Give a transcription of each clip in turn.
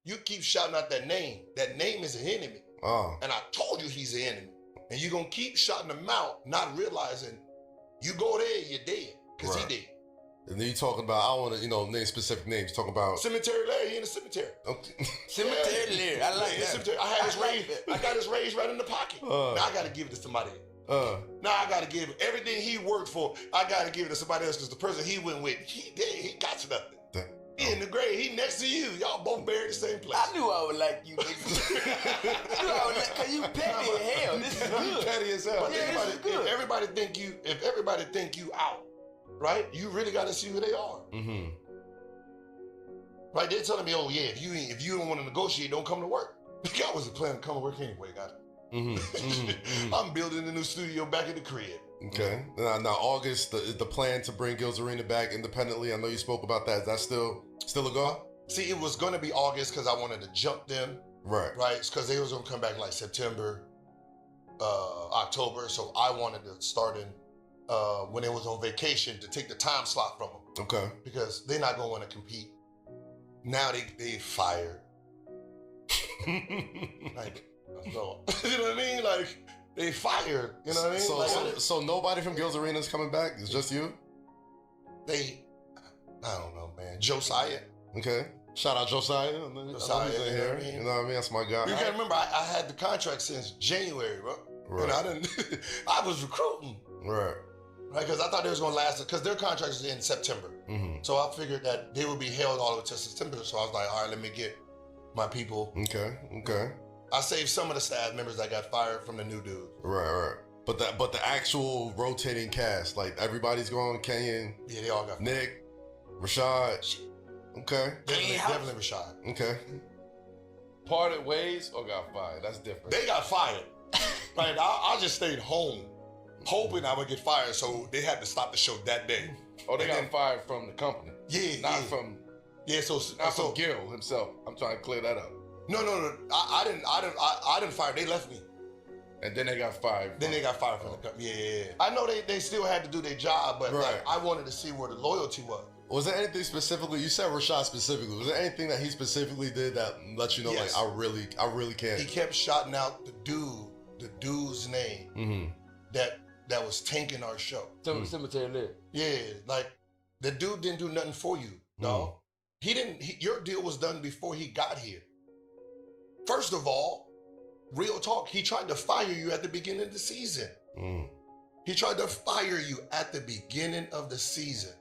You keep shouting out that name. That name is an enemy. And I told you he's an enemy. And you're going to keep shouting him out, not realizing you go there, you're dead. Because he dead. And then you talking about, I don't want to, name specific names. Talking about Cemetery Larry, he in the cemetery. Okay. Cemetery Larry, I like that. Cemetery. I had his raise. I got his raise right in the pocket. Now I got to give it to somebody. Now I got to give everything he worked for. I got to give it to somebody else because the person he went with, he dead. He got you nothing. He in the grave. He next to you. Y'all both buried in the same place. I knew I would like you, nigga. I knew I would like, cause you petty as hell. This is good. Petty as hell. But if everybody think you out, right? You really got to see who they are. Right? They're telling me, oh yeah, if you don't want to negotiate, don't come to work. The guy wasn't planning to come to work anyway, got it. I'm building a new studio back at the crib. Okay. Now August, the plan to bring Gilbert Arenas back independently. I know you spoke about that. Is that still a go? See, it was going to be August because I wanted to jump them. Right. Because they was going to come back like September, October. So I wanted to start in when they was on vacation to take the time slot from them. Okay. Because they're not going to want to compete. Now they fired. Like, so, you know what I mean? Like, they fired. You know what I mean? So nobody from Gilbert Arenas coming back? It's just you? I don't know, man. Josiah. Okay. Shout out Josiah. Josiah, you know what I mean? You know what I mean? That's my guy. You gotta remember, I had the contract since January, bro. Right. And I was recruiting. Right. Because I thought they was gonna last, because their contract is in September. So I figured that they would be held all the way to September. So I was like, all right, let me get my people. Okay. I saved some of the staff members that got fired from the new dude. Right. But the actual rotating cast, like everybody's going, Kenyon. Yeah, they all got fired. Nick, Rashad. Okay. Definitely Rashad. Okay. Parted ways or got fired? That's different. They got fired. Right. I just stayed home, hoping I would get fired. So they had to stop the show that day. Oh, they got fired from the company. Yeah. Not from. Yeah. Not from Gil himself. I'm trying to clear that up. No. I didn't fire. They left me. And then they got fired. Then they got fired from the company. Yeah. I know they still had to do their job, but like, I wanted to see where the loyalty was. Was there anything specifically? You said Rashad specifically. Was there anything that he specifically did that let you know, like, I really can't? He kept shouting out the dude's name that was tanking our show. Cemetery Larry. Yeah, like the dude didn't do nothing for you, dog. He didn't. Your deal was done before he got here. First of all, real talk. He tried to fire you at the beginning of the season. He tried to fire you at the beginning of the season.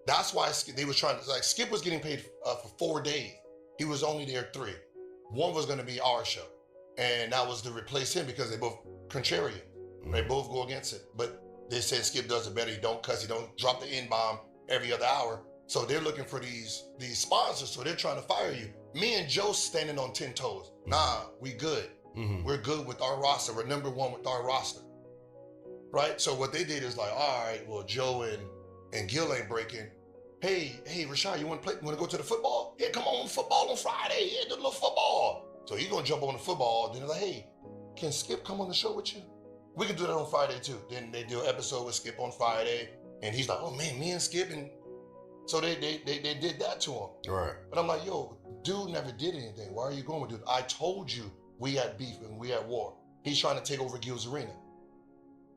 That's why they was trying to, like, Skip was getting paid for 4 days. He was only there 3. One was going to be our show. And that was to replace him because they both contrarian. They both go against it. But they said Skip does it better. He don't cuss. He don't drop the N-bomb every other hour. So they're looking for these sponsors. So they're trying to fire you. Me and Joe standing on 10 toes. Nah, we good. We're good with our roster. We're number 1 with our roster. Right? So what they did is like, all right, well, Joe and Gil ain't breaking. Hey, Rashad, you want to go to the football? Yeah, come on, football on Friday. Yeah, do a little football. So he's gonna jump on the football. Then they're like, hey, can Skip come on the show with you? We can do that on Friday too. Then they do an episode with Skip on Friday, and he's like, oh man, me and Skip, and so they did that to him. Right. But I'm like, yo, dude never did anything. Why are you going with dude? I told you we had beef and we had war. He's trying to take over Gilbert Arenas.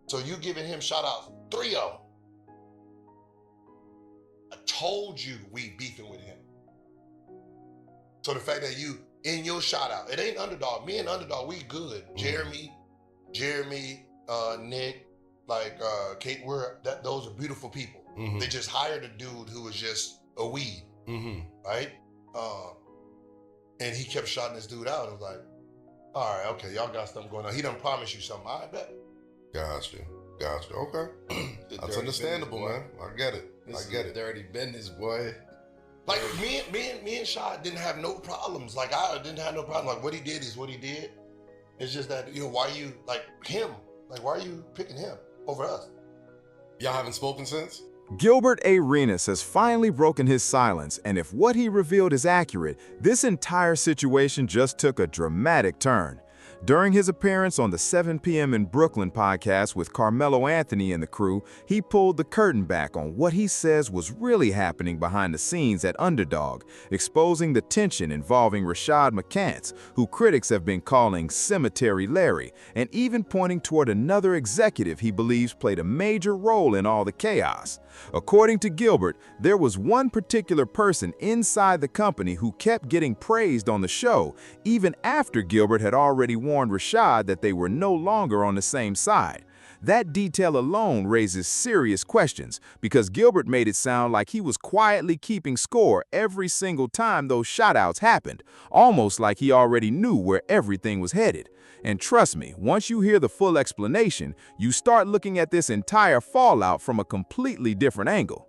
So you giving him shout outs, 3 of them. I told you we beefing with him. So the fact that you in your shout out, it ain't Underdog. Me and Underdog, we good. Jeremy, Nick, like Kate, those are beautiful people. They just hired a dude who was just a weed, right? And he kept shouting this dude out. I was like, all right, okay, y'all got something going on. He done promised you something. I bet. Got you. Okay. That's understandable, man. I get it. I get it. Dirty business, boy. Like me and Shad didn't have no problems. Like I didn't have no problem. Like what he did is what he did. It's just that, why you like him? Like why are you picking him over us? Y'all haven't spoken since? Gilbert Arenas has finally broken his silence, and if what he revealed is accurate, this entire situation just took a dramatic turn. During his appearance on the 7 p.m. in Brooklyn podcast with Carmelo Anthony and the crew, he pulled the curtain back on what he says was really happening behind the scenes at Underdog, exposing the tension involving Rashad McCants, who critics have been calling Cemetery Larry, and even pointing toward another executive he believes played a major role in all the chaos. According to Gilbert, there was one particular person inside the company who kept getting praised on the show, even after Gilbert had already warned Rashad that they were no longer on the same side. That detail alone raises serious questions because Gilbert made it sound like he was quietly keeping score every single time those shoutouts happened, almost like he already knew where everything was headed. And trust me, once you hear the full explanation, you start looking at this entire fallout from a completely different angle.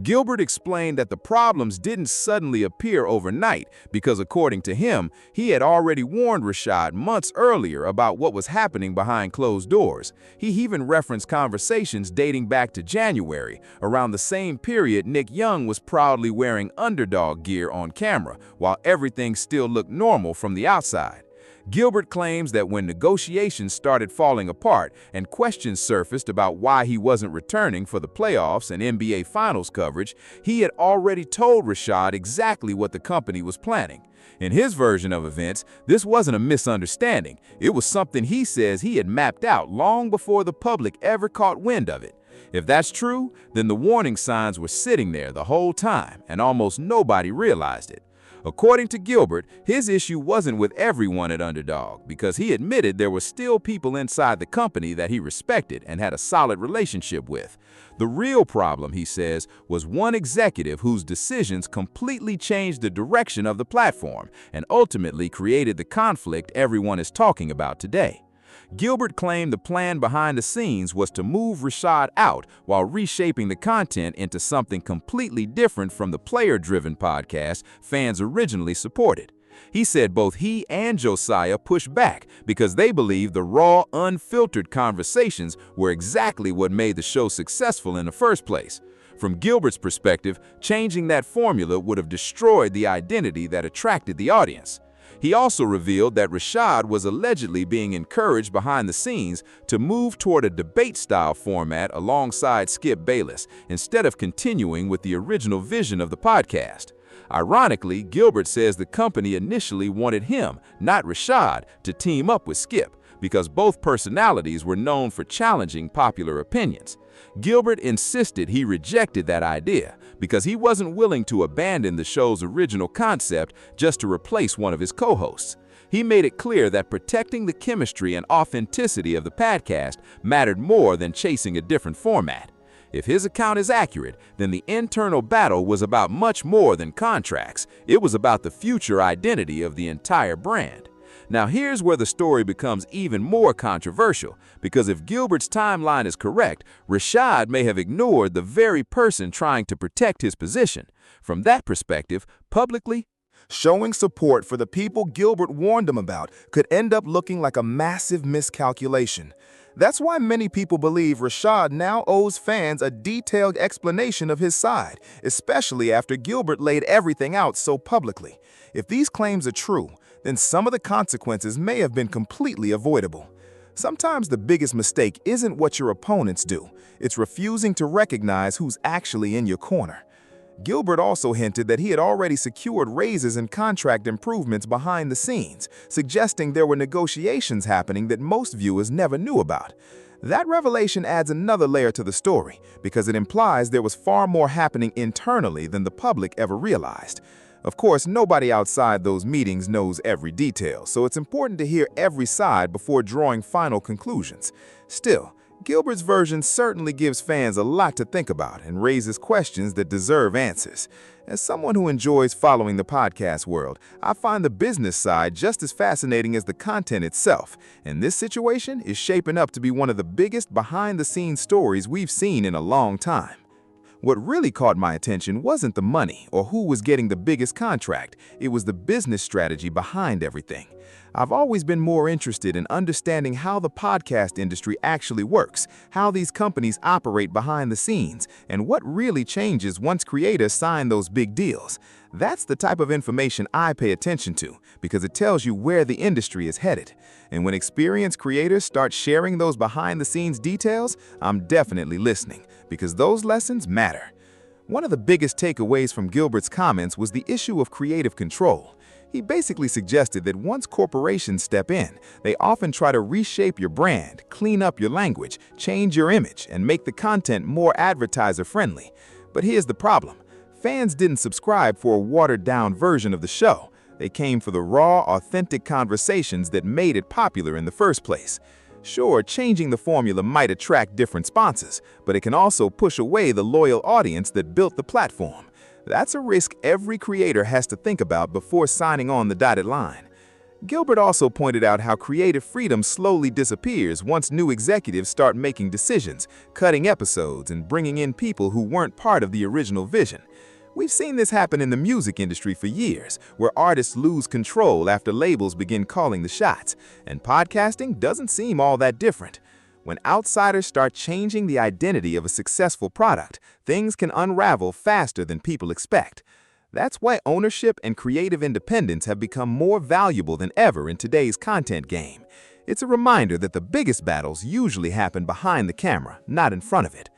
Gilbert explained that the problems didn't suddenly appear overnight because, according to him, he had already warned Rashad months earlier about what was happening behind closed doors. He even referenced conversations dating back to January, around the same period Nick Young was proudly wearing Underdog gear on camera, while everything still looked normal from the outside. Gilbert claims that when negotiations started falling apart and questions surfaced about why he wasn't returning for the playoffs and NBA Finals coverage, he had already told Rashad exactly what the company was planning. In his version of events, this wasn't a misunderstanding. It was something he says he had mapped out long before the public ever caught wind of it. If that's true, then the warning signs were sitting there the whole time, and almost nobody realized it. According to Gilbert, his issue wasn't with everyone at Underdog because he admitted there were still people inside the company that he respected and had a solid relationship with. The real problem, he says, was one executive whose decisions completely changed the direction of the platform and ultimately created the conflict everyone is talking about today. Gilbert claimed the plan behind the scenes was to move Rashad out while reshaping the content into something completely different from the player-driven podcast fans originally supported. He said both he and Josiah pushed back because they believed the raw, unfiltered conversations were exactly what made the show successful in the first place. From Gilbert's perspective, changing that formula would have destroyed the identity that attracted the audience. He also revealed that Rashad was allegedly being encouraged behind the scenes to move toward a debate-style format alongside Skip Bayless, instead of continuing with the original vision of the podcast. Ironically, Gilbert says the company initially wanted him, not Rashad, to team up with Skip, because both personalities were known for challenging popular opinions. Gilbert insisted he rejected that idea because he wasn't willing to abandon the show's original concept just to replace one of his co-hosts. He made it clear that protecting the chemistry and authenticity of the podcast mattered more than chasing a different format. If his account is accurate, then the internal battle was about much more than contracts. It was about the future identity of the entire brand. Now here's where the story becomes even more controversial, because if Gilbert's timeline is correct, Rashad may have ignored the very person trying to protect his position. From that perspective, publicly showing support for the people Gilbert warned him about could end up looking like a massive miscalculation. That's why many people believe Rashad now owes fans a detailed explanation of his side, especially after Gilbert laid everything out so publicly. If these claims are true, then some of the consequences may have been completely avoidable. Sometimes the biggest mistake isn't what your opponents do, it's refusing to recognize who's actually in your corner. Gilbert also hinted that he had already secured raises and contract improvements behind the scenes, suggesting there were negotiations happening that most viewers never knew about. That revelation adds another layer to the story, because it implies there was far more happening internally than the public ever realized. Of course, nobody outside those meetings knows every detail, so it's important to hear every side before drawing final conclusions. Still, Gilbert's version certainly gives fans a lot to think about and raises questions that deserve answers. As someone who enjoys following the podcast world, I find the business side just as fascinating as the content itself, and this situation is shaping up to be one of the biggest behind-the-scenes stories we've seen in a long time. What really caught my attention wasn't the money or who was getting the biggest contract, it was the business strategy behind everything. I've always been more interested in understanding how the podcast industry actually works, how these companies operate behind the scenes, and what really changes once creators sign those big deals. That's the type of information I pay attention to because it tells you where the industry is headed. And when experienced creators start sharing those behind-the-scenes details, I'm definitely listening because those lessons matter. One of the biggest takeaways from Gilbert's comments was the issue of creative control. He basically suggested that once corporations step in, they often try to reshape your brand, clean up your language, change your image, and make the content more advertiser-friendly. But here's the problem. Fans didn't subscribe for a watered-down version of the show. They came for the raw, authentic conversations that made it popular in the first place. Sure, changing the formula might attract different sponsors, but it can also push away the loyal audience that built the platform. That's a risk every creator has to think about before signing on the dotted line. Gilbert also pointed out how creative freedom slowly disappears once new executives start making decisions, cutting episodes, and bringing in people who weren't part of the original vision. We've seen this happen in the music industry for years, where artists lose control after labels begin calling the shots, and podcasting doesn't seem all that different. When outsiders start changing the identity of a successful product, things can unravel faster than people expect. That's why ownership and creative independence have become more valuable than ever in today's content game. It's a reminder that the biggest battles usually happen behind the camera, not in front of it.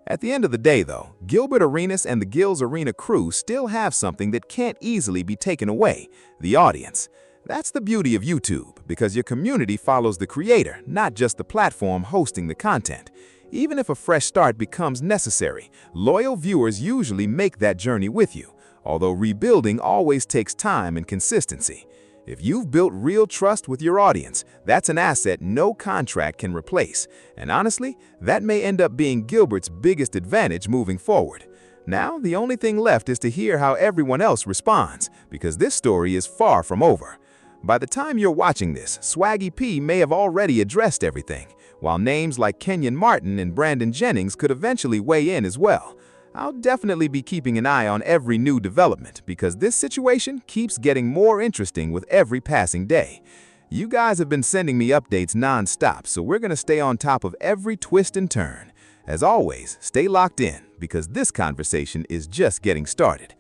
At the end of the day, though, Gilbert Arenas and the Gil's Arena crew still have something that can't easily be taken away: the audience. That's the beauty of YouTube, because your community follows the creator, not just the platform hosting the content. Even if a fresh start becomes necessary, loyal viewers usually make that journey with you, although rebuilding always takes time and consistency. If you've built real trust with your audience, that's an asset no contract can replace. And honestly, that may end up being Gilbert's biggest advantage moving forward. Now, the only thing left is to hear how everyone else responds, because this story is far from over. By the time you're watching this, Swaggy P may have already addressed everything, while names like Kenyon Martin and Brandon Jennings could eventually weigh in as well. I'll definitely be keeping an eye on every new development because this situation keeps getting more interesting with every passing day. You guys have been sending me updates non-stop, so we're going to stay on top of every twist and turn. As always, stay locked in because this conversation is just getting started.